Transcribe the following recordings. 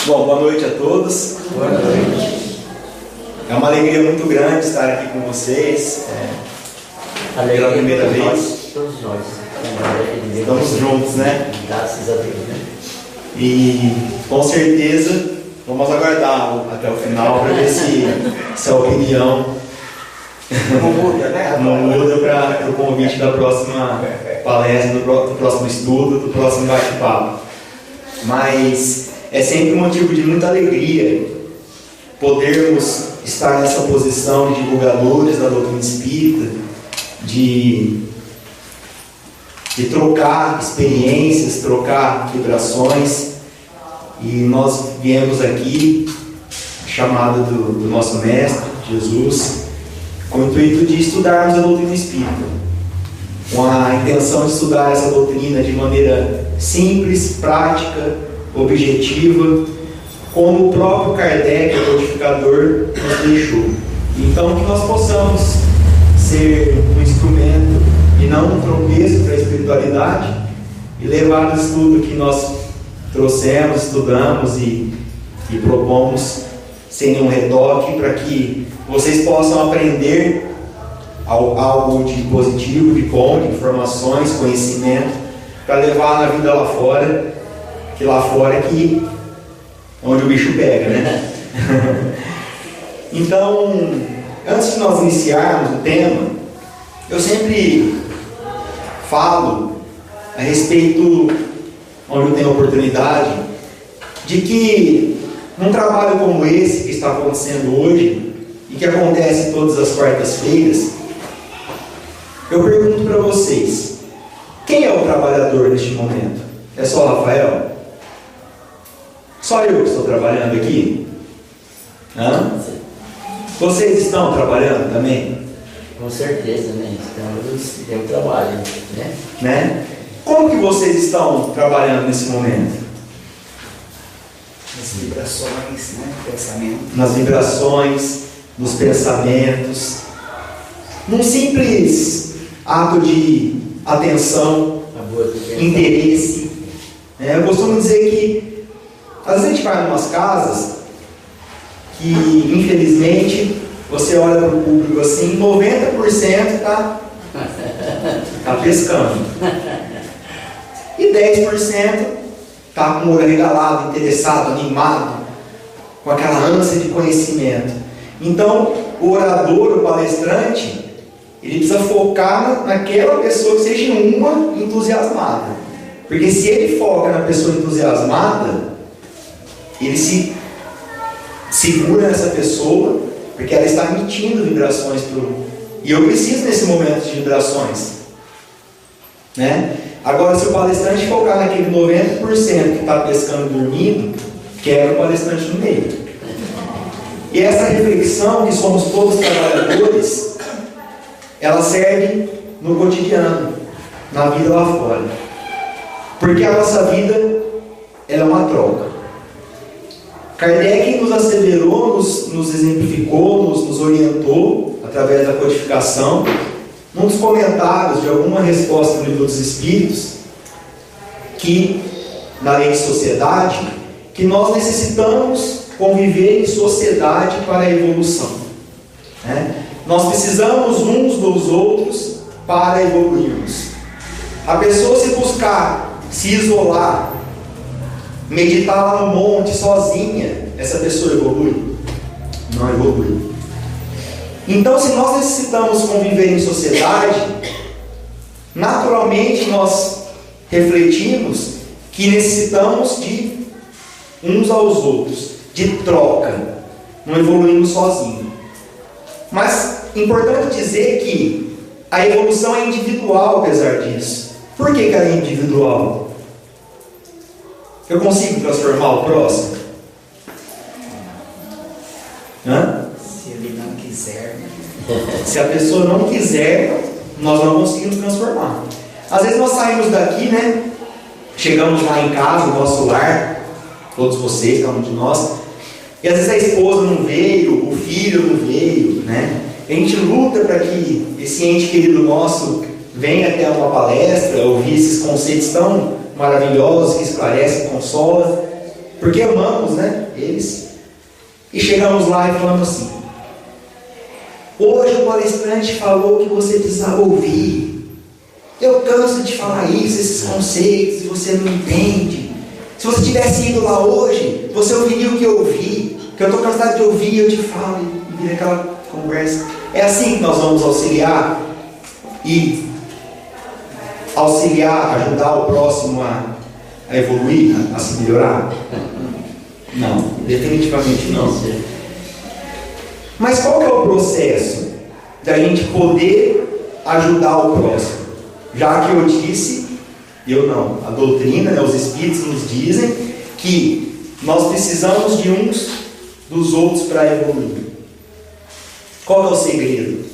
Bom, boa noite a todos. Boa noite. É uma alegria muito grande estar aqui com vocês. Pela primeira vez. Todos nós. Estamos juntos, né? Graças a Deus, né? E com certeza vamos aguardar até o final para ver se a opinião Não muda, né? não muda para o convite da próxima palestra, do próximo estudo, do próximo bate-papo. Mas é sempre um motivo de muita alegria podermos estar nessa posição de divulgadores da doutrina espírita, de trocar experiências, trocar vibrações. E nós viemos aqui, chamado do nosso mestre, Jesus, com o intuito de estudarmos a doutrina espírita, com a intenção de estudar essa doutrina de maneira simples, prática, objetiva, como o próprio Kardec, o codificador, nos deixou. Então, que nós possamos ser um instrumento e não um tropeço para a espiritualidade e levar o estudo que nós trouxemos, estudamos e propomos sem nenhum retoque, para que vocês possam aprender algo de positivo, de bom, de informações, conhecimento, para levar na vida lá fora, que lá fora é que onde o bicho pega, né? Então, antes de nós iniciarmos o tema, eu sempre falo a respeito, onde eu tenho oportunidade, de que num trabalho como esse que está acontecendo hoje e que acontece todas as quartas-feiras, eu pergunto para vocês: quem é o trabalhador neste momento? É só o Rafael? Só eu que estou trabalhando aqui? Hã? Vocês estão trabalhando também? Com certeza, né? Temos trabalho, Né? Como que vocês estão trabalhando nesse momento? Nas vibrações, né? Pensamento. Nas vibrações, nos pensamentos, num simples ato de atenção, interesse. Eu costumo dizer que às vezes a gente vai em umas casas que, infelizmente, você olha para o público assim, 90% está pescando. E 10% está com o olho arregalado, interessado, animado, com aquela ânsia de conhecimento. Então, o orador, o palestrante, ele precisa focar naquela pessoa que seja uma entusiasmada. Porque se ele foca na pessoa entusiasmada, ele se segura nessa pessoa, porque ela está emitindo vibrações e eu preciso nesse momento de vibrações, né? Agora, se o palestrante focar naquele 90% que está pescando e dormindo, quebra o palestrante no meio. E essa reflexão, que somos todos trabalhadores, ela serve no cotidiano, na vida lá fora, porque a nossa vida, ela é uma troca. Kardec nos asseverou, nos exemplificou, nos orientou através da codificação, num dos comentários de alguma resposta do Livro dos Espíritos, que na lei de sociedade, que nós necessitamos conviver em sociedade para a evolução, né? Nós precisamos uns dos outros para evoluirmos. A pessoa, se buscar se isolar, meditar lá no monte sozinha, essa pessoa evolui? Não evolui. Então, se nós necessitamos conviver em sociedade, naturalmente nós refletimos que necessitamos de uns aos outros, de troca. Não evoluímos sozinhos. Mas é importante dizer que a evolução é individual, apesar disso. Por que ela é individual? Eu consigo transformar o próximo? Se ele não quiser, né? Se a pessoa não quiser, nós não conseguimos transformar. Às vezes nós saímos daqui, né? Chegamos lá em casa, no nosso lar, todos vocês, cada um de nós, e às vezes a esposa não veio, o filho não veio, né? A gente luta para que esse ente querido nosso venha até uma palestra, ouvir esses conceitos tão maravilhosos que esclarecem, consolam. porque amamos, né, eles. E chegamos lá e falamos assim: hoje o palestrante falou que você precisava ouvir. Eu canso de falar isso, esses conceitos, e você não entende. Se você tivesse ido lá hoje, você ouviria o que eu ouvi, que eu estou cansado de ouvir, eu te falo, e vira aquela conversa. É assim que nós vamos auxiliar e ajudar o próximo a evoluir, a se melhorar? Não, definitivamente não. Mas qual que é o processo da gente poder ajudar o próximo? Já que eu disse, eu não, a doutrina, né, os Espíritos nos dizem que nós precisamos de uns dos outros para evoluir. Qual é o segredo?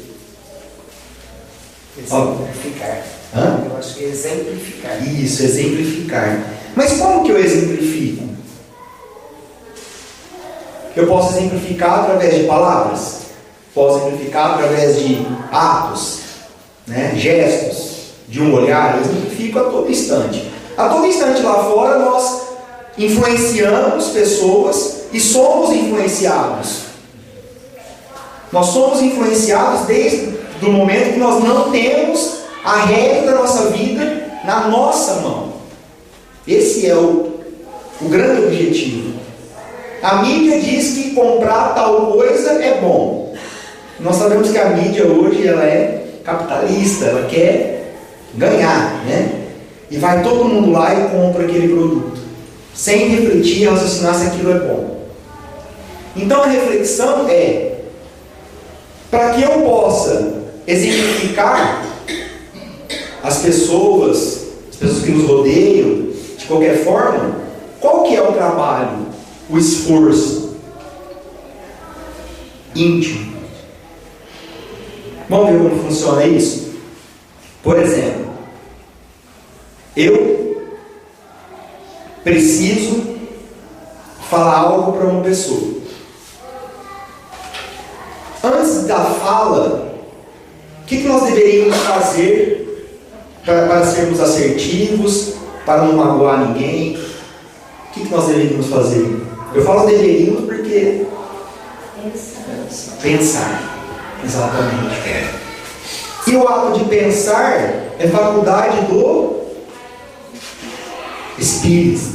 Exemplificar. Hã? Eu acho que é exemplificar. Isso, exemplificar. Mas como que eu exemplifico? Eu posso exemplificar através de palavras, posso exemplificar através de atos, né, gestos, de um olhar. Eu exemplifico a todo instante. A todo instante lá fora nós influenciamos pessoas e somos influenciados. Nós somos influenciados desde o momento que nós não temos a rédea da nossa vida na nossa mão. Esse é o grande objetivo. A mídia diz que comprar tal coisa é bom. Nós sabemos que a mídia hoje ela é capitalista, ela quer ganhar, né? E vai todo mundo lá e compra aquele produto, sem refletir, raciocinar se aquilo é bom. Então a reflexão é: para que eu possa exemplificar as pessoas que nos rodeiam, de qualquer forma, qual que é o trabalho, o esforço íntimo? Vamos ver como funciona isso? Por exemplo, eu preciso falar algo para uma pessoa. Antes da fala, o que nós deveríamos fazer para sermos assertivos, para não magoar ninguém? O que nós deveríamos fazer? Eu falo deveríamos porque... Pensar. Exatamente. E o ato de pensar é faculdade do Espírito.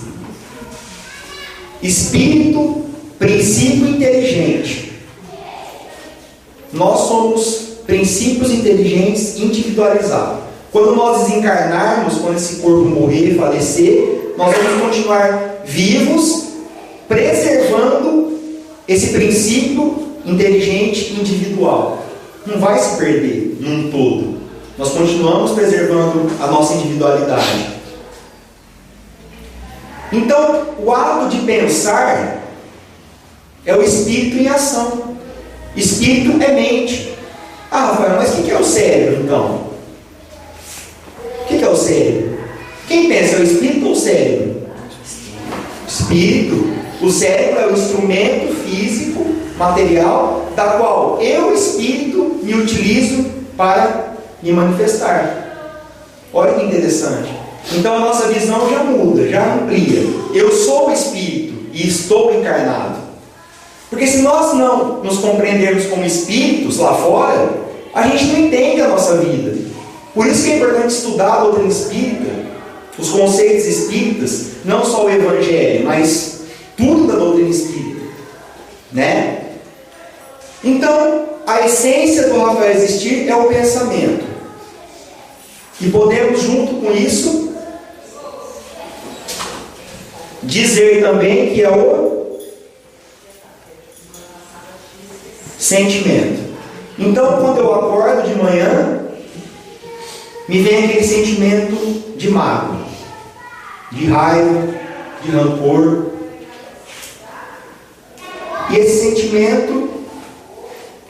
Espírito, princípio inteligente. Nós somos princípios inteligentes individualizados. Quando nós desencarnarmos, quando esse corpo morrer, falecer, nós vamos continuar vivos, preservando esse princípio inteligente individual. Não vai se perder num todo. Nós continuamos preservando a nossa individualidade. Então, o ato de pensar é o espírito em ação. Espírito é mente. Ah, Rafael, mas o que é o cérebro então? O que é o cérebro? Quem pensa, é o espírito ou o cérebro? Espírito. O cérebro é o instrumento físico, material, da qual eu, espírito, me utilizo para me manifestar. Olha que interessante. Então a nossa visão já muda, já amplia. Eu sou o espírito e estou encarnado. Porque se nós não nos compreendermos como espíritos lá fora, a gente não entende a nossa vida. Por isso que é importante estudar a doutrina espírita, os conceitos espíritas, não só o evangelho, mas tudo da doutrina espírita, né? Então, a essência do Rafael Existir é o pensamento. E podemos, junto com isso, dizer também que é o sentimento. Então, quando eu acordo de manhã, me vem aquele sentimento de mágoa, de raiva, de rancor. E esse sentimento,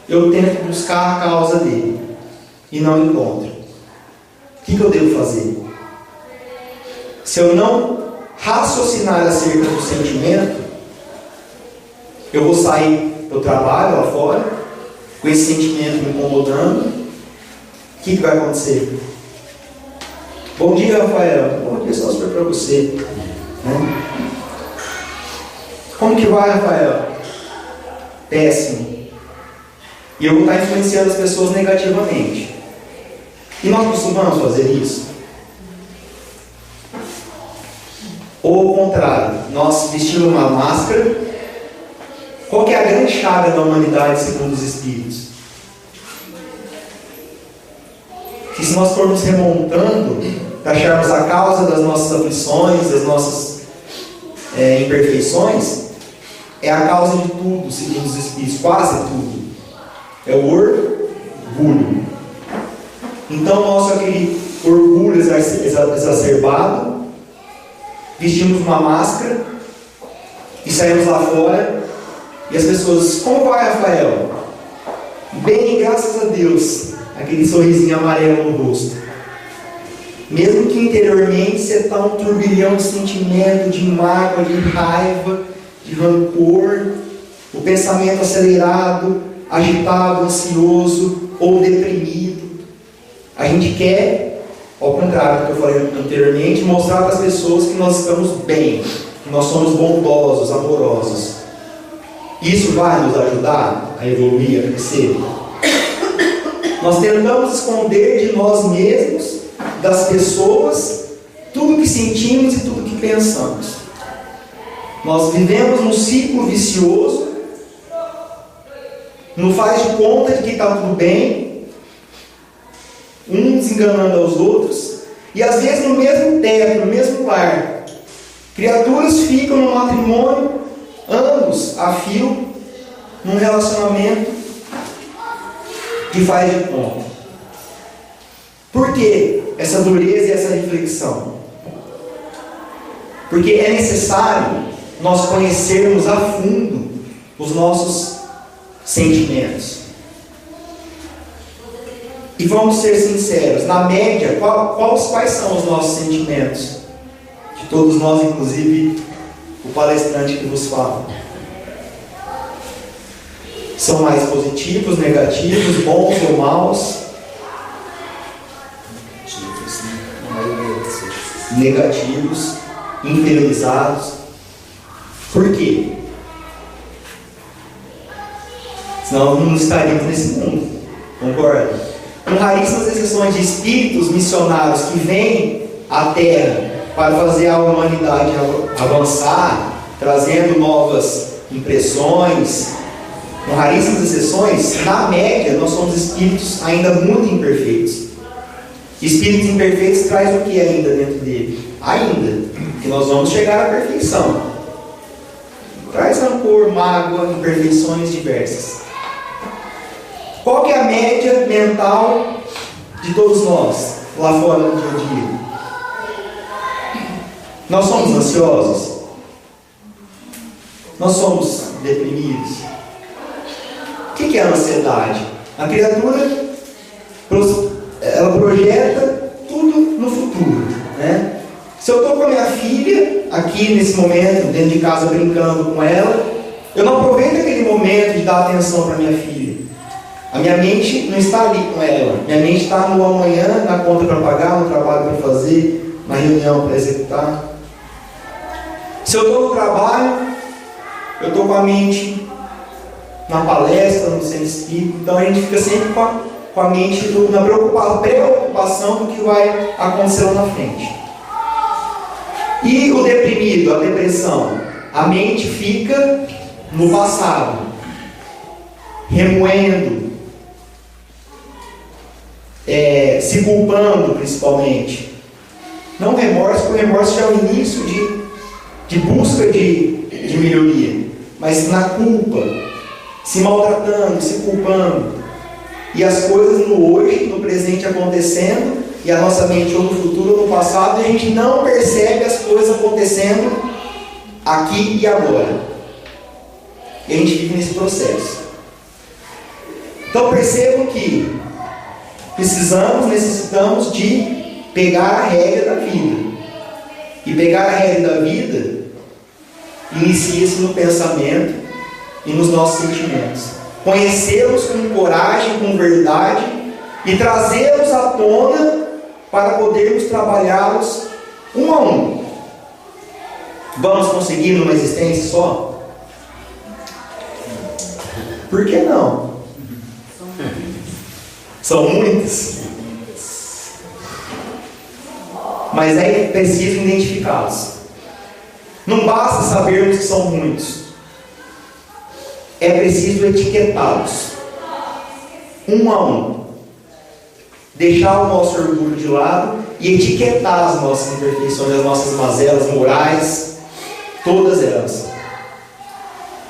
eu tento buscar a causa dele e não encontro. O que eu devo fazer? Se eu não raciocinar acerca do sentimento, eu vou sair do trabalho lá fora, com esse sentimento me incomodando. O que vai acontecer? Bom dia, Rafael. Bom dia, só para você. Como que vai, Rafael? Péssimo. E eu vou estar influenciando as pessoas negativamente. E nós costumamos fazer isso? Ou ao contrário, nós vestimos uma máscara. Qual que é a grande chaga da humanidade segundo os Espíritos? Que se nós formos remontando, para acharmos a causa das nossas aflições, das nossas imperfeições, é a causa de tudo, segundo os Espíritos, quase tudo. É o orgulho. Então, nosso aquele orgulho exacerbado, vestimos uma máscara e saímos lá fora, e as pessoas, como vai, Rafael? Bem, graças a Deus. Aquele sorrisinho amarelo no rosto. Mesmo que interiormente você está um turbilhão de sentimento, de mágoa, de raiva, de rancor, o pensamento acelerado, agitado, ansioso ou deprimido. A gente quer, ao contrário do que eu falei anteriormente, mostrar para as pessoas que nós estamos bem, que nós somos bondosos, amorosos. Isso vai nos ajudar a evoluir, a crescer? Nós tentamos esconder de nós mesmos, das pessoas, tudo que sentimos e tudo que pensamos. Nós vivemos num ciclo vicioso, não faz de conta de que está tudo bem, uns enganando aos outros, e às vezes no mesmo teto, no mesmo lar, criaturas ficam no matrimônio, anos a fio, num relacionamento que faz de conta. Por que essa dureza e essa reflexão? Porque é necessário nós conhecermos a fundo os nossos sentimentos. E vamos ser sinceros, na média, quais são os nossos sentimentos? De todos nós, inclusive o palestrante que vos fala. São mais positivos, negativos, bons ou maus? Negativos, inferiorizados. Por quê? Senão não estaríamos nesse mundo. Concorda? Com raríssimas exceções de espíritos missionários que vêm à Terra para fazer a humanidade avançar, trazendo novas impressões, com raríssimas exceções, na média nós somos espíritos ainda muito imperfeitos. Espíritos imperfeitos traz o que ainda dentro dele? Ainda, que nós vamos chegar à perfeição. Traz rancor, mágoa, imperfeições diversas. Qual que é a média mental de todos nós, lá fora no dia a dia? Nós somos ansiosos? Nós somos deprimidos? O que é a ansiedade? A criatura, ela projeta tudo no futuro, né? Se eu estou com a minha filha, aqui nesse momento, dentro de casa brincando com ela, eu não aproveito aquele momento de dar atenção para minha filha. A minha mente não está ali com ela. Minha mente está no amanhã, na conta para pagar, no trabalho para fazer, na reunião para executar. Se eu estou no trabalho, eu estou com a mente na palestra, no centro espírita. Então a gente fica sempre com a mente na preocupação do que vai acontecer lá na frente. E o deprimido, a depressão, a mente fica no passado, remoendo, se culpando principalmente. Não remorso, porque o remorso já é o início de busca de melhoria, mas na culpa, se maltratando, se culpando, e as coisas no hoje, no presente acontecendo, e a nossa mente ou no futuro ou no passado, e a gente não percebe as coisas acontecendo aqui e agora. E a gente vive nesse processo. Então percebam que necessitamos de pegar a rédea da vida. E pegar a rédea da vida inicia-se no pensamento e nos nossos sentimentos. Conhecê-los com coragem, com verdade, e trazê-los à tona para podermos trabalhá-los um a um. Vamos conseguir numa existência só? Por que não? São muitos. Mas é preciso identificá-los. Não basta sabermos que são muitos. É preciso etiquetá-los. Um a um. Deixar o nosso orgulho de lado e etiquetar as nossas imperfeições, as nossas mazelas morais, todas elas.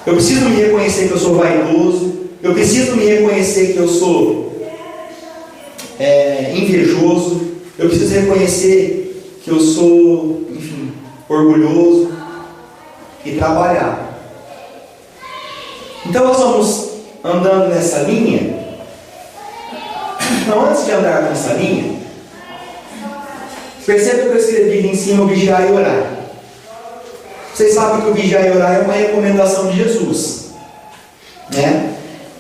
Eu preciso me reconhecer que eu sou vaidoso. Eu preciso me reconhecer que eu sou invejoso. Eu preciso reconhecer que eu sou, enfim, orgulhoso. E trabalhar. Então nós vamos andando nessa linha. Então, antes de andar nessa linha, perceba que eu escrevi ali em cima o vigiar e orar. Vocês sabem que o vigiar e orar é uma recomendação de Jesus, né?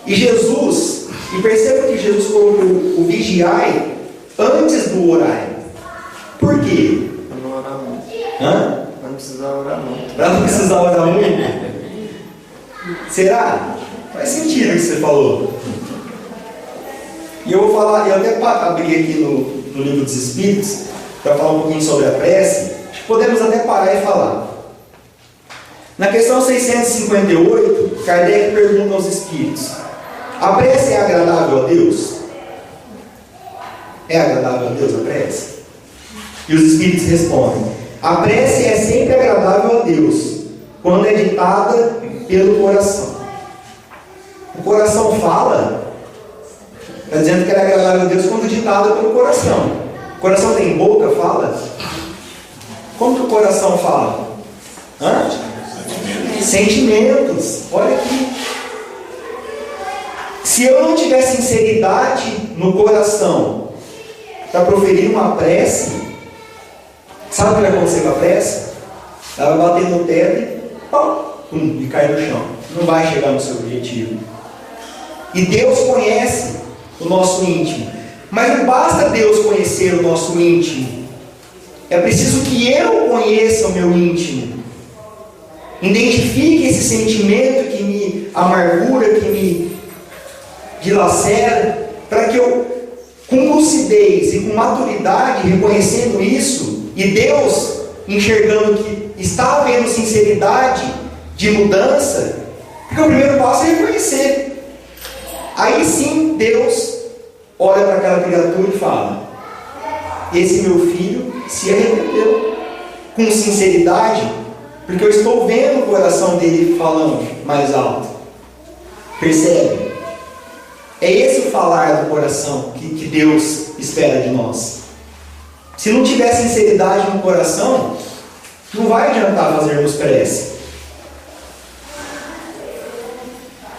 E Jesus, e perceba que Jesus colocou o vigiar antes do orar. Por quê? Para não orar muito. Hã? Para não precisar orar muito. Para não precisar orar muito? Será? Faz sentido o que você falou. E eu vou falar, eu até abri aqui no Livro dos Espíritos, para falar um pouquinho sobre a prece. Acho que podemos até parar e falar. Na questão 658, Kardec pergunta aos Espíritos: a prece é agradável a Deus? É agradável a Deus a prece? E os Espíritos respondem: a prece é sempre agradável a Deus, quando é ditada pelo coração. O coração fala, está dizendo que ela é agradável a Deus quando ditada pelo coração. O coração tem boca, fala? Como que o coração fala? Hã? Sentimentos. Olha aqui. Se eu não tiver sinceridade no coração para proferir uma prece, sabe o que vai acontecer com a prece? Ela vai bater no teto e cai no chão. Não vai chegar no seu objetivo. E Deus conhece o nosso íntimo. Mas não basta Deus conhecer o nosso íntimo. É preciso que eu conheça o meu íntimo. Identifique esse sentimento que me amargura, que me dilacera, para que eu, com lucidez e com maturidade, reconhecendo isso, e Deus enxergando que está havendo sinceridade de mudança, porque o primeiro passo é reconhecer. Aí sim Deus olha para aquela criatura e fala: esse meu filho se arrependeu, com sinceridade, porque eu estou vendo o coração dele falando mais alto. Percebe? É esse o falar do coração que Deus espera de nós. Se não tiver sinceridade no coração, não vai adiantar fazermos prece.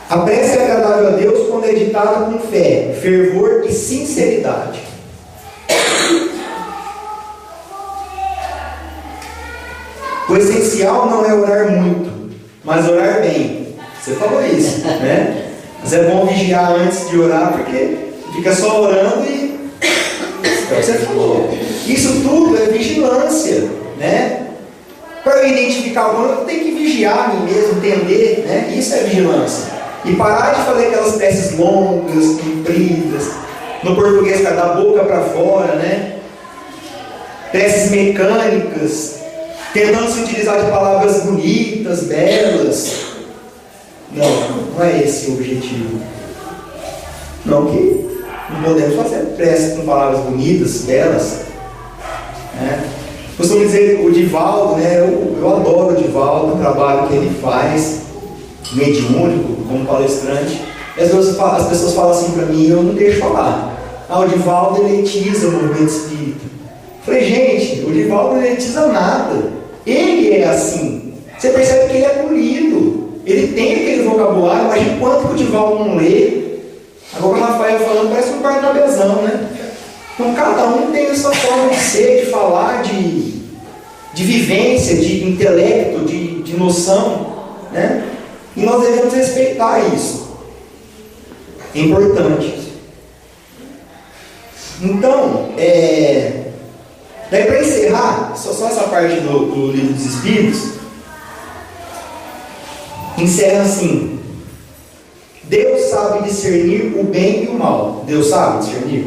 A prece é agradável a Deus quando é ditada com fé, fervor e sinceridade. O essencial não é orar muito, mas orar bem. Você falou isso, né? Mas é bom vigiar antes de orar, porque fica só orando e... é o que você falou. Isso tudo é vigilância, né? Para eu identificar o quando eu tenho que vigiar a mim mesmo, entender, né? Isso é vigilância. E parar de fazer aquelas preces longas, compridas, no português da boca para fora, né? Preces mecânicas, tentando se utilizar de palavras bonitas, belas. Não é esse o objetivo. Não que não podemos fazer prece com palavras bonitas, belas, né? Costumo dizer o Divaldo, né? Eu adoro o Divaldo, o trabalho que ele faz, mediúnico, como palestrante. E as pessoas falam assim para mim, eu não deixo falar. O Divaldo eletiza o movimento espírita. Falei, gente, o Divaldo não eletiza nada. Ele é assim. Você percebe que ele é polido. Ele tem aquele vocabulário, mas enquanto que o Divaldo não lê, agora o Rafael falando parece um Barnabezão, né? Então cada um tem a sua forma de ser, de falar, de vivência, de intelecto, de noção, né? E nós devemos respeitar isso. É importante. Então, daí para encerrar, só essa parte do Livro dos Espíritos, encerra assim: Deus sabe discernir o bem e o mal. Deus sabe discernir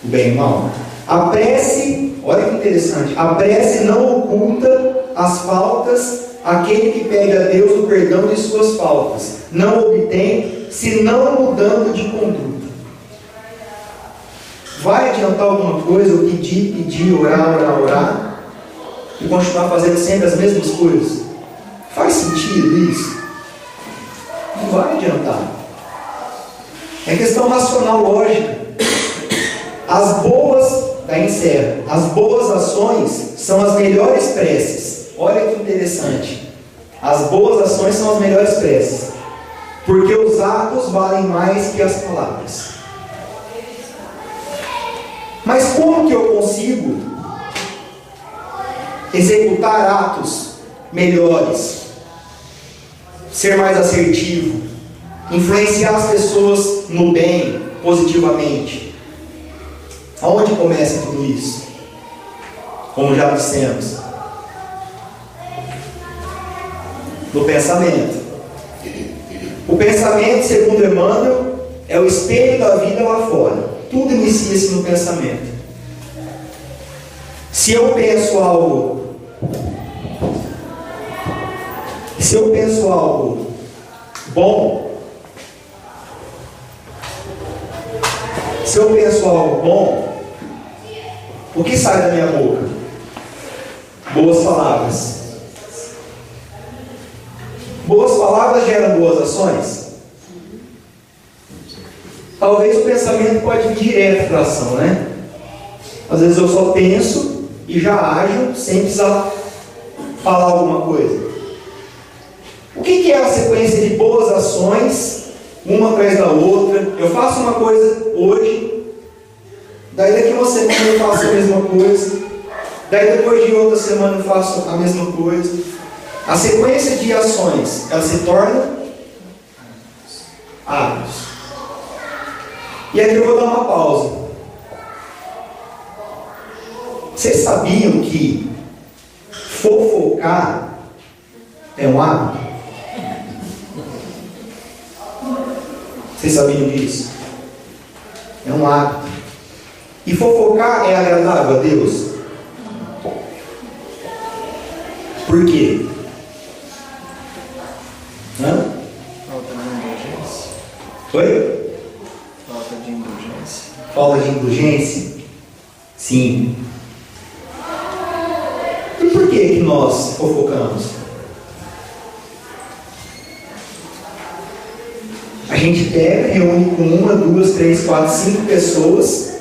o bem e o mal. A prece, olha que interessante, a prece não oculta as faltas. Aquele que pede a Deus o perdão de suas faltas não obtém, senão mudando de conduta. Vai adiantar alguma coisa eu pedir, orar e continuar fazendo sempre as mesmas coisas? Faz sentido isso? Não vai adiantar. É questão racional, lógica. As boas ações são as melhores preces. Olha que interessante. As boas ações são as melhores preces, porque os atos valem mais que as palavras. Mas como que eu consigo executar atos melhores, ser mais assertivo, influenciar as pessoas no bem, positivamente? Aonde começa tudo isso? Como já dissemos, no pensamento. O pensamento, segundo Emmanuel, é o espelho da vida lá fora. Tudo inicia-se no pensamento. Se eu penso algo bom, o que sai da minha boca? Boas palavras. Boas palavras geram boas ações? Talvez o pensamento pode vir direto para a ação, né? Às vezes eu só penso e já ajo sem precisar falar alguma coisa. O que é a sequência de boas ações, uma atrás da outra? Eu faço uma coisa hoje, daí daqui uma semana eu faço a mesma coisa, daí depois de outra semana eu faço a mesma coisa. A sequência de ações, ela se torna hábitos. E aqui eu vou dar uma pausa. Vocês sabiam que fofocar é um hábito? Vocês sabiam disso? É um hábito. E fofocar é agradável a Deus? Por quê? Falta de indulgência. Oi? Falta de indulgência. Falta de indulgência? Sim. E por que nós fofocamos? A gente pega, reúne com 1, 2, 3, 4, 5 pessoas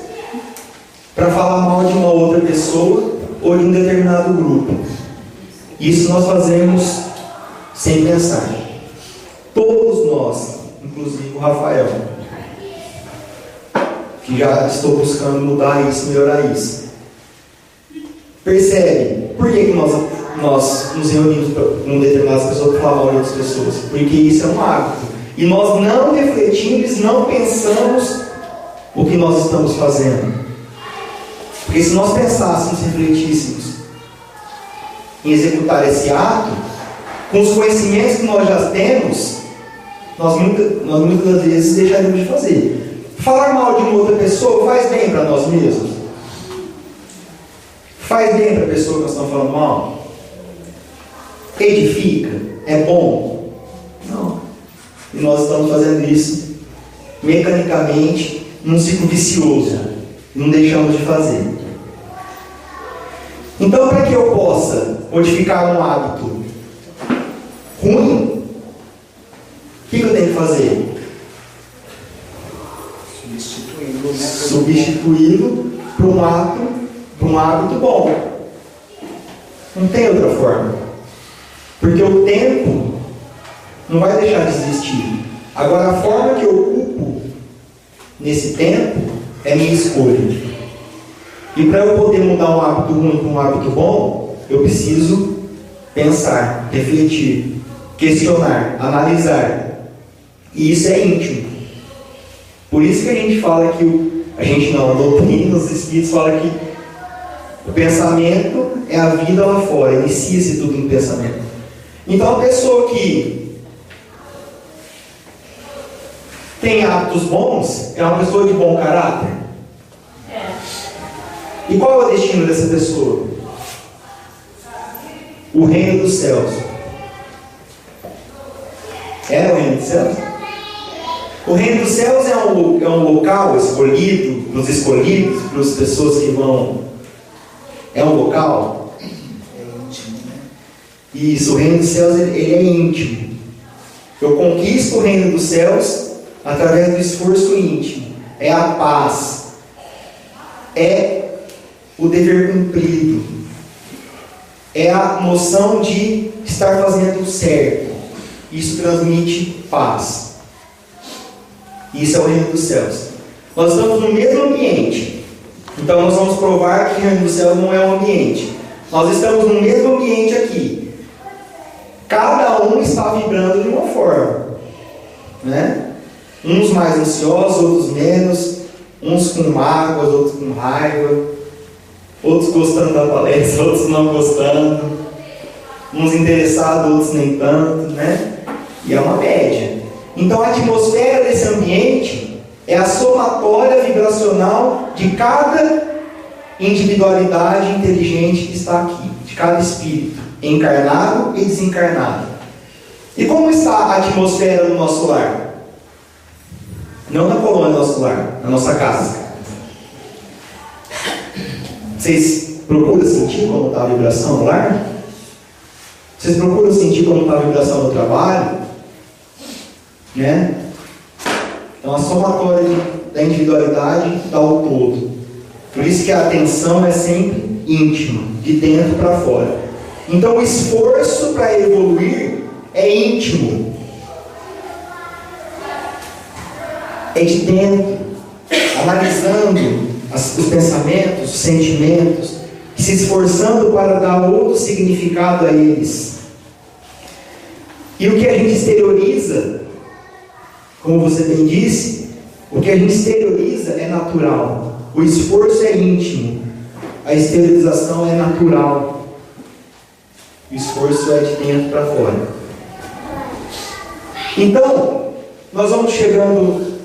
para falar mal de uma outra pessoa ou de um determinado grupo. Isso nós fazemos sem pensar. Todos nós, inclusive o Rafael, que já estou buscando mudar isso, melhorar isso. Percebe? Por que nós nos reunimos com determinadas pessoas para falar mal de outras pessoas? Porque isso é um hábito. E nós não refletimos, não pensamos o que nós estamos fazendo. Porque se nós pensássemos, refletíssemos em executar esse ato, com os conhecimentos que nós já temos, nós muitas vezes deixaríamos de fazer. Falar mal de uma outra pessoa faz bem para nós mesmos? Faz bem para a pessoa que nós estamos falando mal? Edifica? É bom? Não. E nós estamos fazendo isso mecanicamente, num ciclo vicioso. Não deixamos de fazer. Então, para que eu possa modificar um hábito ruim, o que eu tenho que fazer? Substituí-lo para um hábito bom. Não tem outra forma. Porque o tempo não vai deixar de existir. Agora, a forma que eu ocupo nesse tempo é minha escolha. E para eu poder mudar um hábito ruim para um hábito bom, eu preciso pensar, refletir, questionar, analisar. E isso é íntimo. Por isso que a gente fala que a doutrina, os espíritos falam que o pensamento é a vida lá fora, inicia-se tudo no pensamento. Então a pessoa que tem hábitos bons, é uma pessoa de bom caráter? E qual é o destino dessa pessoa? O reino dos céus. É o reino dos céus? O reino dos céus é um local escolhido, para os escolhidos, para as pessoas que vão. É um local? É íntimo, né? Isso, o reino dos céus ele é íntimo. Eu conquisto o reino dos céus através do esforço íntimo. É a paz. É o dever cumprido. É a noção de estar fazendo o certo. Isso transmite paz. Isso é o reino dos céus. Nós estamos no mesmo ambiente. Então nós vamos provar que o reino dos céus não é um ambiente. Nós estamos no mesmo ambiente aqui. Cada um está vibrando de uma forma, né? Uns mais ansiosos, outros menos. Uns com mágoas, outros com raiva. Outros gostando da palestra, outros não gostando. Uns interessados, outros nem tanto, né? E é uma média. Então a atmosfera desse ambiente é a somatória vibracional de cada individualidade inteligente que está aqui, de cada espírito, encarnado e desencarnado. E como está a atmosfera do nosso lar? Não na colônia do nosso lar, na nossa casa. Vocês procuram sentir como está a vibração no lar? Vocês procuram sentir como está a vibração no trabalho? Né? Então a somatória da individualidade dá o todo. Por isso que a atenção é sempre íntima, de dentro para fora. Então o esforço para evoluir é íntimo. É de dentro, analisando os pensamentos, os sentimentos, se esforçando para dar outro significado a eles. E o que a gente exterioriza, como você bem disse, o que a gente exterioriza é natural. O esforço é íntimo. A exteriorização é natural. O esforço é de dentro para fora. Então, nós vamos chegando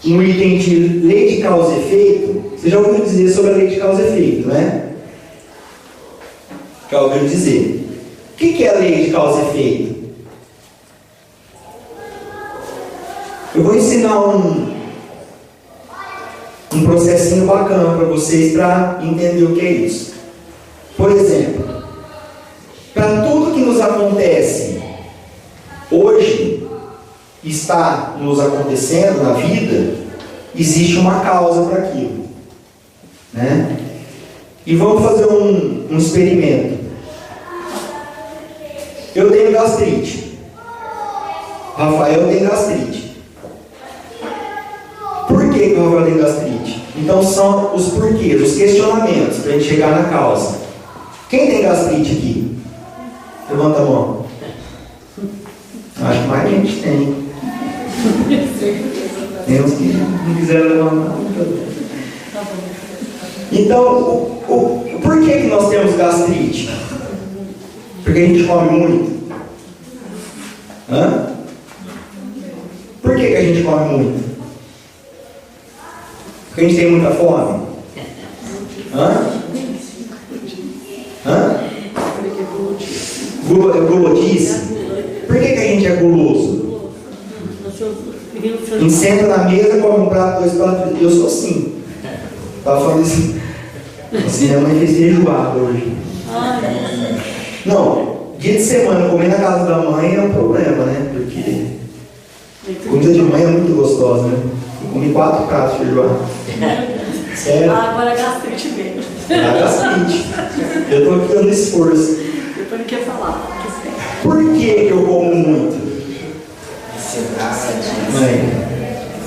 no item de lei de causa e efeito. Você já ouviu dizer sobre a lei de causa e efeito, né? Já ouviu dizer. O que é a lei de causa e efeito? Eu vou ensinar um processinho bacana para vocês para entender o que é isso. Por exemplo, para tudo que nos acontece hoje, está nos acontecendo na vida, existe uma causa para aquilo, né? E vamos fazer um experimento. Eu tenho gastrite. Rafael tem gastrite. Por que o Rafael tem gastrite? Então são os porquês, os questionamentos, para a gente chegar na causa. Quem tem gastrite aqui? Levanta a mão. Acho que mais gente tem. Tem uns que não quiseram levantar. Então, por que nós temos gastrite? Porque a gente come muito. Hã? Por que a gente come muito? Porque a gente tem muita fome? Hã? Hã? Gulodice? Por que a gente é guloso? A gente senta na mesa, come um prato, dois pratos. Eu sou assim. Estava falando assim. Minha mãe fez feijoada hoje. Não, dia de semana comer na casa da mãe é um problema, né? Porque comida de mãe é muito gostosa, né? Eu comi 4 pratos de feijoada. Sério? Agora é gastrite mesmo. É gastrite. Eu estou aqui dando esforço. Depois não quer falar. Por que eu como muito? Ansiedade.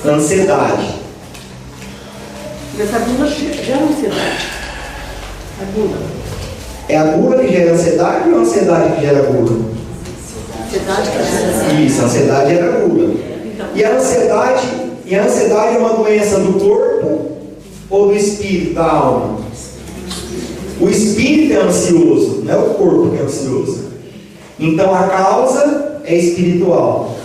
Ansiedade. Mas a gula gera ansiedade. A gula. É a gula que gera ansiedade ou a ansiedade que gera gula? Ansiedade que gera ansiedade. Isso, a ansiedade gera gula. E a ansiedade é uma doença do corpo ou do espírito, da alma? O espírito é ansioso, não é o corpo que é ansioso. Então a causa é espiritual.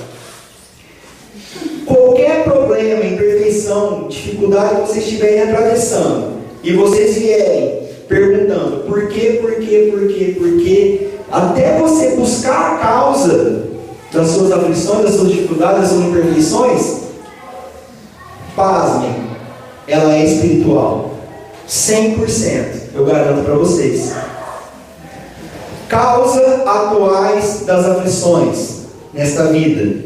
Qualquer problema, imperfeição, dificuldade que vocês estiverem atravessando, e vocês vierem perguntando por quê, até você buscar a causa das suas aflições, das suas dificuldades, das suas imperfeições, pasmem, ela é espiritual. 100%, eu garanto para vocês. Causa atuais das aflições nesta vida.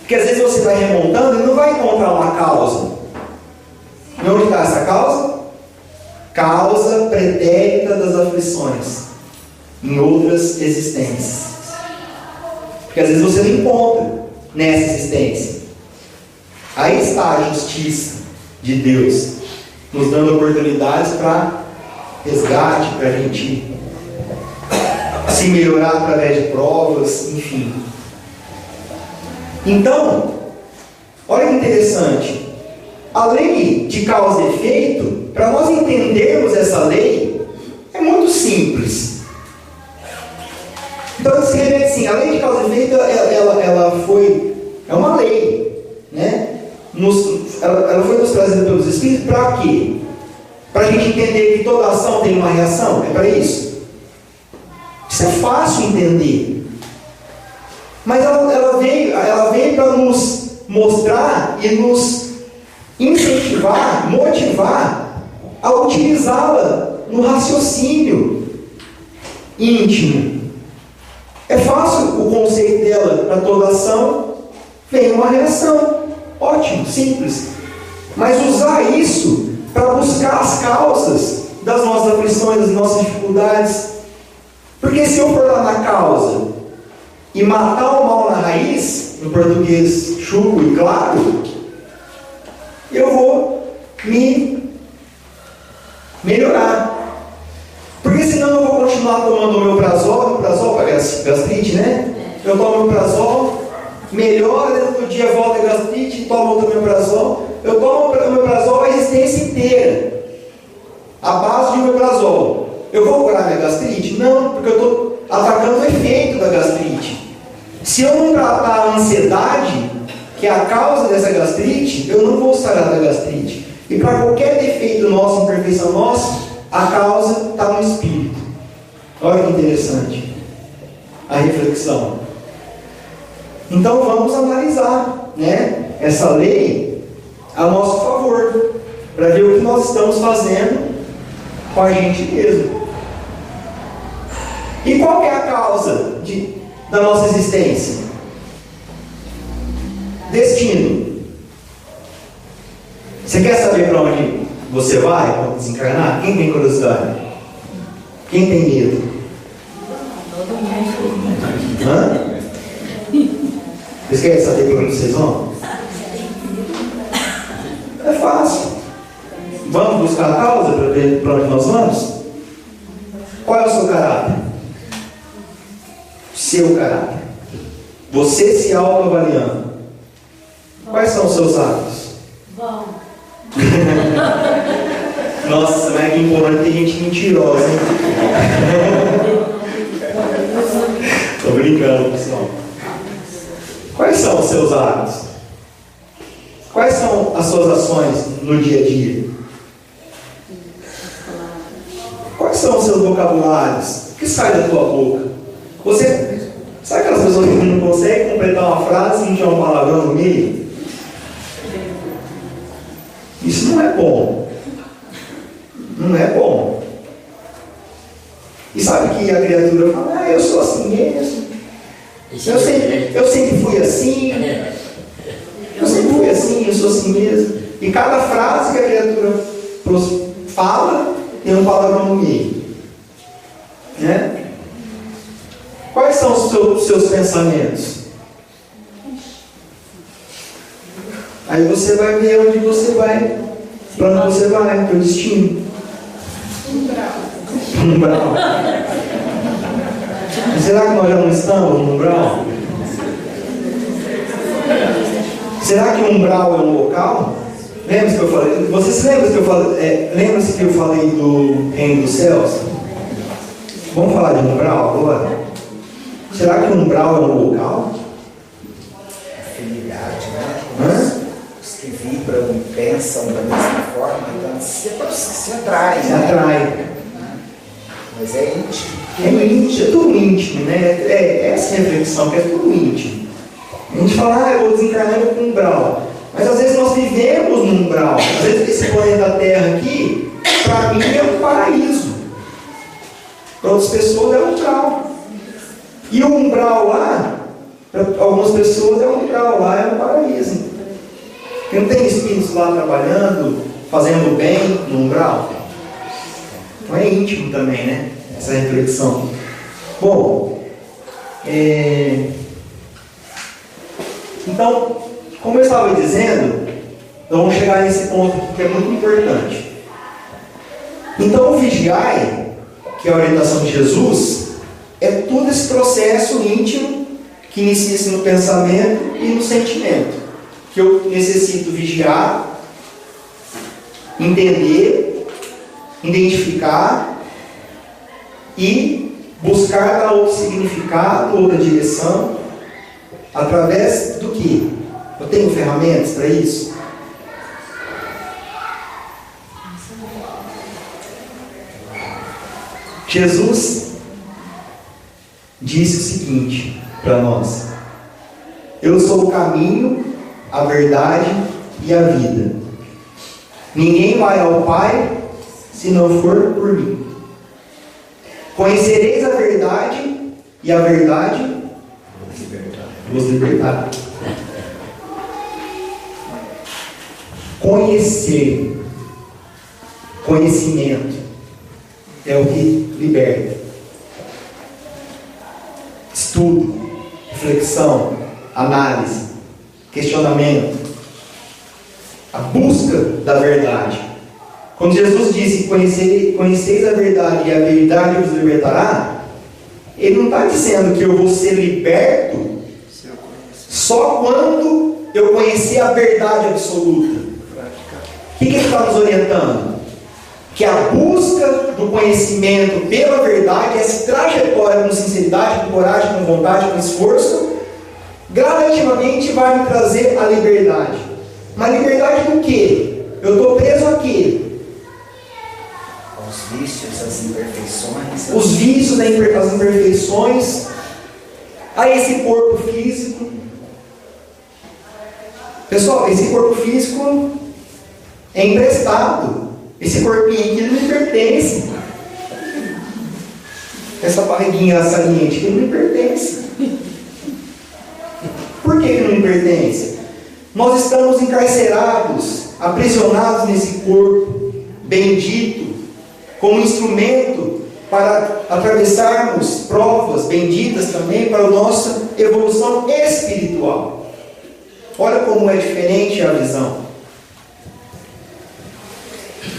Porque às vezes você vai remontando e não vai encontrar uma causa. E onde está essa causa? Causa pretérita das aflições em outras existências. Porque às vezes você não encontra nessa existência. Aí está a justiça de Deus, nos dando oportunidades para resgate, para a gente se melhorar através de provas, enfim. Então, olha que interessante. A lei de causa e efeito, para nós entendermos essa lei, é muito simples. Então, se remete assim, a lei de causa e efeito, é uma lei, né? Ela foi nos trazida pelos Espíritos para quê? Para a gente entender que toda ação tem uma reação? É para isso? Isso é fácil entender. Mas ela veio para nos mostrar e nos incentivar, motivar a utilizá-la no raciocínio íntimo. É fácil o conceito dela. Para toda ação vem uma reação. Ótimo, simples. Mas usar isso para buscar as causas das nossas aflições, das nossas dificuldades. Porque se eu for lá na causa e matar o mal na raiz, no português chuco e claro, eu vou me melhorar. Porque senão eu vou continuar tomando o meu prazol para gastrite, né? Eu tomo o prazol, melhora, dentro do dia volta a gastrite, tomo outro omeprazol. Eu tomo o omeprazol a existência inteira, a base de omeprazol. Eu vou curar minha gastrite? Não, porque eu estou atacando o efeito da gastrite. Se eu não tratar a ansiedade, que é a causa dessa gastrite, eu não vou sarar da gastrite. E para qualquer defeito nosso, imperfeição nossa, a causa está no espírito. Olha que interessante a reflexão. Então vamos analisar, né, essa lei a nosso favor, para ver o que nós estamos fazendo com a gente mesmo. E qual é a causa da nossa existência? Destino. Você quer saber para onde você vai quando desencarnar? Quem tem curiosidade? Quem tem medo? Hã? Vocês querem saber para onde vocês vão? É fácil. Vamos buscar a causa para ver para onde nós vamos? Qual é o seu caráter? Seu caráter. Você se autoavaliando. Quais são os seus hábitos? Bom. Nossa, mas é importante, tem gente mentirosa, hein? Tô brincando, pessoal. Quais são os seus hábitos? Quais são as suas ações no dia a dia? Quais são os seus vocabulários? O que sai da tua boca? Você, sabe aquelas pessoas que não conseguem completar uma frase e não tinha um palavrão no meio? Isso não é bom. Não é bom. E sabe que a criatura fala, eu sou assim mesmo. Eu sempre fui assim. Eu sempre fui assim, eu sou assim mesmo. E cada frase que a criatura fala tem um palavrão no meio. Né? Quais são os seus pensamentos? Aí você vai ver onde você vai. Para onde você vai, teu destino. Umbral. Será que nós já não estamos no umbral? Será que o umbral é um local? Lembra-se que eu falei? Você se lembra que eu falei? Lembra-se que eu falei do reino dos céus? Vamos falar de umbral agora? Será que o umbral é um local? pensam da mesma forma, então se atrai. Se atrai. Mas é íntimo. É íntimo, é tudo íntimo, né? É essa reflexão, que é tudo íntimo. A gente fala, eu vou desencarnar com um umbral. Mas às vezes nós vivemos num umbral. Às vezes esse planeta Terra aqui, para mim é um paraíso. Para outras pessoas é um umbral. E o umbral lá, para algumas pessoas é um umbral, lá é um paraíso. Porque não tem espíritos lá trabalhando, fazendo bem no umbral. Então é íntimo também, né? Essa reflexão. Bom, então, como eu estava dizendo, então vamos chegar nesse ponto aqui que é muito importante. Então, o vigiai, que é a orientação de Jesus, é todo esse processo íntimo que inicia-se no pensamento e no sentimento. Que eu necessito vigiar, entender, identificar e buscar dar outro significado, outra direção, através do que? Eu tenho ferramentas para isso? Jesus disse o seguinte para nós: eu sou o caminho, a verdade e a vida. Ninguém vai ao Pai se não for por mim. Conhecereis a verdade e a verdade vos libertará. Conhecer, conhecimento é o que liberta. Estudo, reflexão, análise, questionamento, a busca da verdade. Quando Jesus disse: conheceis a verdade e a verdade vos libertará, Ele não está dizendo que eu vou ser liberto só quando eu conhecer a verdade absoluta. O que Ele está nos orientando? Que a busca do conhecimento pela verdade, essa trajetória com sinceridade, com coragem, com vontade, com esforço, gradativamente vai me trazer a liberdade. Mas liberdade do quê? Eu estou preso a quê? Os vícios, as imperfeições. Os vícios, as imperfeições, a esse corpo físico. Pessoal, esse corpo físico é emprestado. Esse corpinho aqui não me pertence. Essa barriguinha saliente aqui não me pertence. Por que não me pertence? Nós estamos encarcerados, aprisionados nesse corpo bendito, como instrumento para atravessarmos provas benditas também para a nossa evolução espiritual. Olha como é diferente a visão.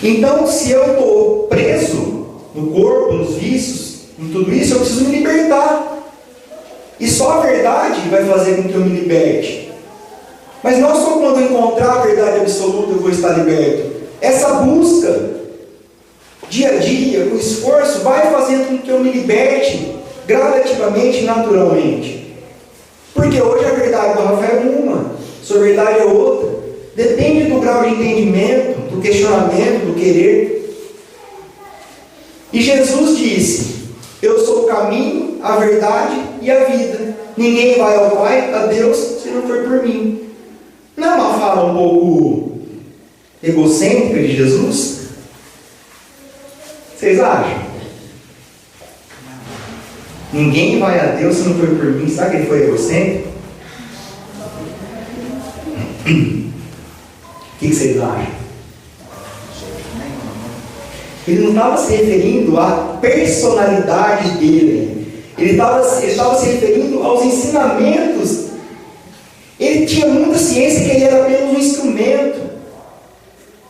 Então, se eu estou preso no corpo, nos vícios, em tudo isso, eu preciso me libertar. E só a verdade vai fazer com que eu me liberte. Mas não só quando eu encontrar a verdade absoluta eu vou estar liberto. Essa busca, dia a dia, com esforço, vai fazendo com que eu me liberte gradativamente, naturalmente. Porque hoje a verdade do Rafael é uma, sua verdade é outra. Depende do grau de entendimento, do questionamento, do querer. E Jesus disse: eu sou o caminho, a verdade e a vida. Ninguém vai ao Pai, a Deus, se não for por mim. Não é uma fala um pouco egocêntrica de Jesus? Vocês acham? Ninguém vai a Deus se não for por mim. Sabe que ele foi egocêntrico? O que vocês acham? Ele não estava se referindo à personalidade dele. Ele estava se referindo aos ensinamentos. Ele tinha muita ciência que ele era apenas um instrumento.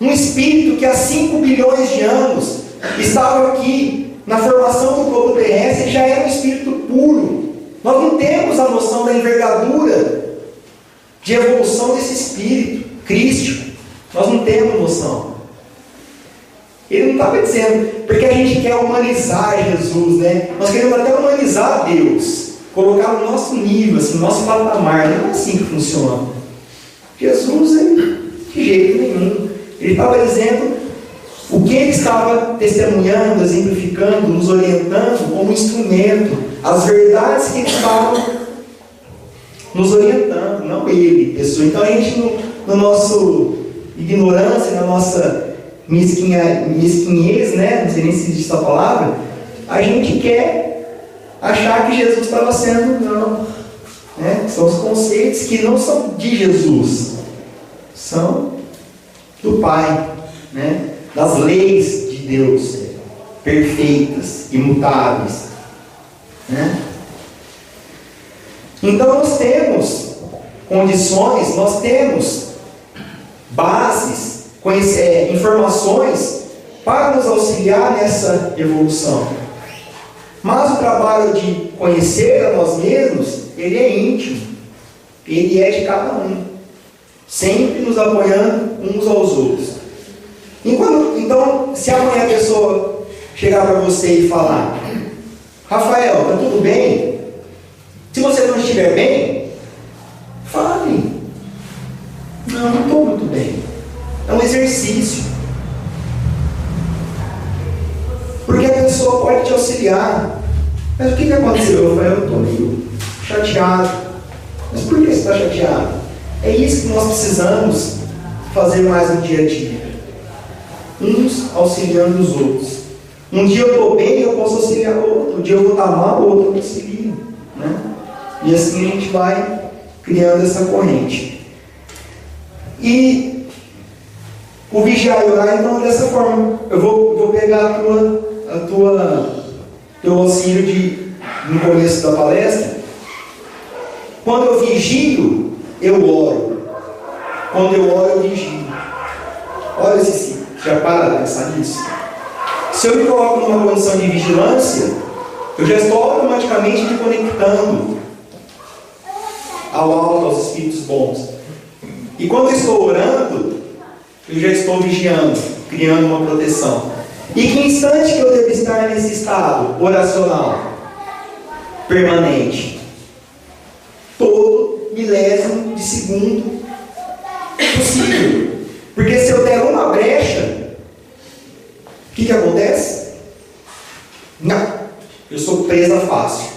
Um espírito que há 5 bilhões de anos estava aqui na formação do globo terrestre e já era um espírito puro. Nós não temos a noção da envergadura de evolução desse espírito crístico. Nós não temos noção. Ele não estava dizendo, porque a gente quer humanizar Jesus, né? Nós queremos até humanizar Deus, colocar no nosso nível, assim, no nosso patamar. Não é assim que funciona. Jesus, de jeito nenhum. Ele estava dizendo o que ele estava testemunhando, exemplificando, nos orientando como instrumento, as verdades que ele estava nos orientando, não ele, pessoa. Então a gente, no nosso ignorância, na nossa mesquinhez, né? Não sei nem se existe essa palavra, a gente quer achar que Jesus estava sendo, não. Né? São os conceitos que não são de Jesus, são do Pai, né? Das leis de Deus, perfeitas, imutáveis, né? Então nós temos condições, nós temos bases, informações para nos auxiliar nessa evolução. Mas o trabalho de conhecer a nós mesmos, ele é íntimo, ele é de cada um, sempre nos apoiando uns aos outros. Então, se amanhã a pessoa chegar para você e falar: Rafael, está tudo bem? Se você não estiver bem, fale. Não estou muito bem. É um exercício. Porque a pessoa pode te auxiliar. Mas o que aconteceu? Rafael, eu estou meio chateado. Mas por que você está chateado? É isso que nós precisamos fazer mais no dia a dia. Uns auxiliando os outros. Um dia eu estou bem, eu posso auxiliar o outro. Um dia eu vou estar mal, o outro auxilia, né? E assim a gente vai criando essa corrente. E o vigiar e orar, então, dessa forma. Eu vou pegar teu auxílio no começo da palestra. Quando eu vigio, eu oro. Quando eu oro, eu vigio. Olha se já para de pensar nisso. Se eu me coloco numa condição de vigilância, eu já estou automaticamente me conectando ao alto, aos espíritos bons. E quando eu estou orando, eu já estou vigiando, criando uma proteção. E que instante que eu devo estar nesse estado oracional permanente? Todo milésimo de segundo possível. Porque se eu der uma brecha, o que acontece? Não, eu sou presa fácil.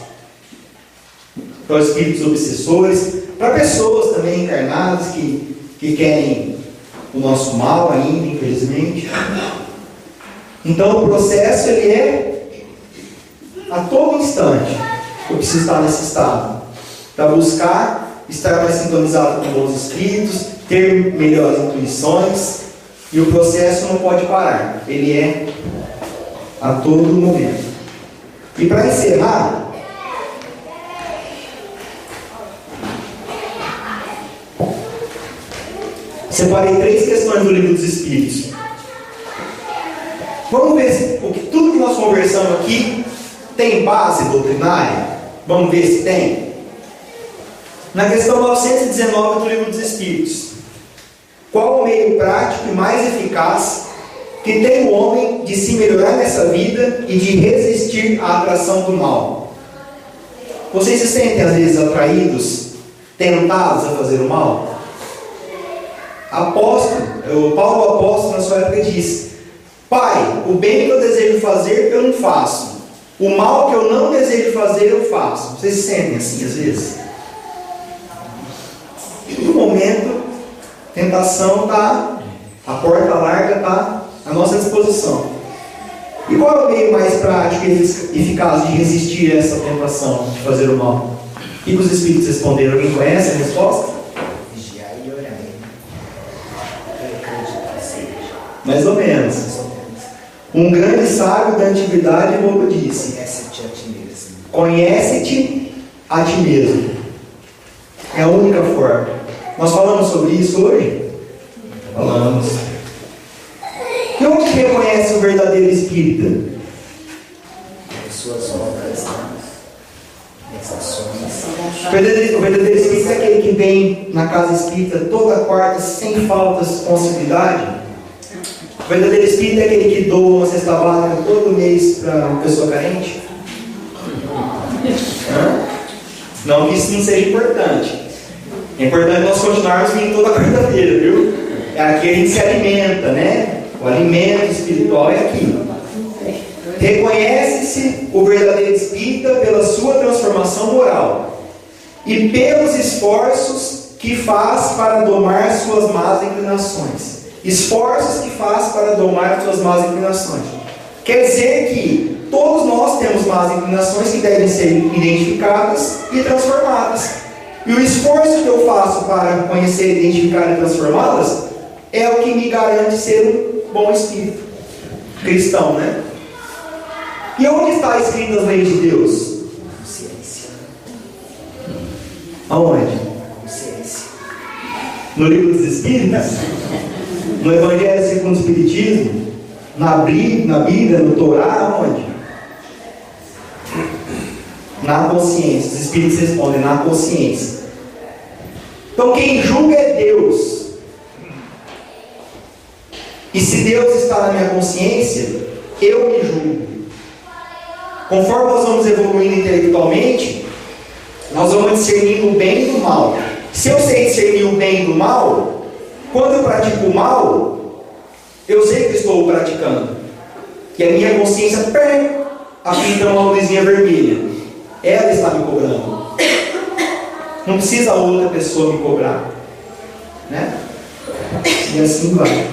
Para espíritos obsessores, para pessoas também encarnadas que querem o nosso mal ainda, infelizmente. Então o processo ele é a todo instante. Eu preciso estar nesse estado para buscar estar mais sintonizado com bons espíritos, ter melhores intuições, e o processo não pode parar, ele é a todo momento. E para encerrar, separei 3 questões do Livro dos Espíritos. Vamos ver se tudo que nós conversamos aqui tem base doutrinária. Vamos ver se tem. Na questão 919 do Livro dos Espíritos: qual o meio prático e mais eficaz que tem o homem de se melhorar nessa vida e de resistir à atração do mal? Vocês se sentem às vezes atraídos, tentados a fazer o mal? O Paulo apóstolo na sua época disse: Pai, o bem que eu desejo fazer eu não faço, o mal que eu não desejo fazer eu faço. Vocês se sentem assim às vezes? No momento, tentação está, a porta larga está à nossa disposição. E qual é o meio mais prático e eficaz de resistir a essa tentação de fazer o mal? O que os espíritos responderam? Alguém conhece a resposta? Vigiar e orar. Eu acredito que seja. Mais ou menos. Um grande sábio da antiguidade disse: Conhece-te a ti mesmo. Conhece-te a ti mesmo. É a única forma. Nós falamos sobre isso hoje? Falamos. E onde que reconhece o verdadeiro espírita? As suas obras, as ações. O verdadeiro espírita é aquele que vem na casa espírita toda quarta, sem faltas, com assiduidade. O verdadeiro espírita é aquele que doa uma cesta básica todo mês para uma pessoa carente. Não que isso não seja importante. É importante nós continuarmos vindo toda quarta-feira, viu? É aqui a gente se alimenta, né? O alimento espiritual é aqui. Reconhece-se o verdadeiro espírita pela sua transformação moral e pelos esforços que faz para domar suas más inclinações. Esforços que faz para domar suas más inclinações. Quer dizer que todos nós temos más inclinações que devem ser identificadas e transformadas. E o esforço que eu faço para conhecer, identificar e transformá-las é o que me garante ser um bom espírito cristão, né? E onde está escrito as leis de Deus? Consciência. Aonde? Consciência. No livro dos Espíritos? No Evangelho segundo o Espiritismo? Na Bíblia, no Torá, aonde? Na consciência. Os Espíritos respondem na consciência. Então quem julga é Deus. E se Deus está na minha consciência, eu me julgo. Conforme nós vamos evoluindo intelectualmente, nós vamos discernir o bem do mal. Se eu sei discernir o bem do mal, quando eu pratico o mal, eu sei que estou praticando. E a minha consciência apita uma luzinha vermelha. Ela está me cobrando. Não precisa outra pessoa me cobrar, né? E assim vai.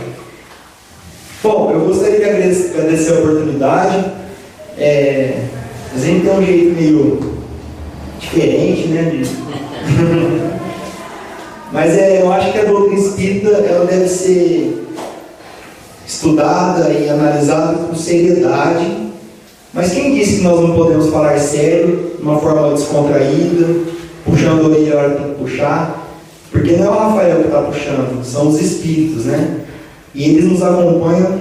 Bom, eu gostaria de agradecer a oportunidade. A gente tem um jeito meio diferente, né? Mas eu acho que a doutrina espírita ela deve ser estudada e analisada com seriedade. Mas quem disse que nós não podemos falar sério, de uma forma descontraída, puxando a orelha a hora que tem que puxar? Porque não é o Rafael que está puxando, são os espíritos, né? E eles nos acompanham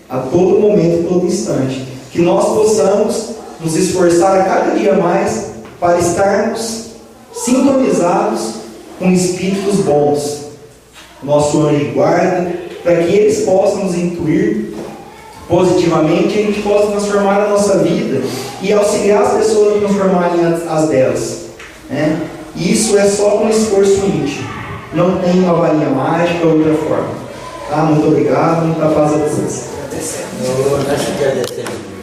a todo momento, a todo instante. Que nós possamos nos esforçar a cada dia mais para estarmos sintonizados com espíritos bons, nosso anjo de guarda, para que eles possam nos intuir positivamente e a gente possa transformar a nossa vida e auxiliar as pessoas a transformarem as delas, né? E isso é só com esforço íntimo, não tem uma varinha mágica ou outra forma. Tá? Muito obrigado, muita paz a vocês. Nós te agradecemos.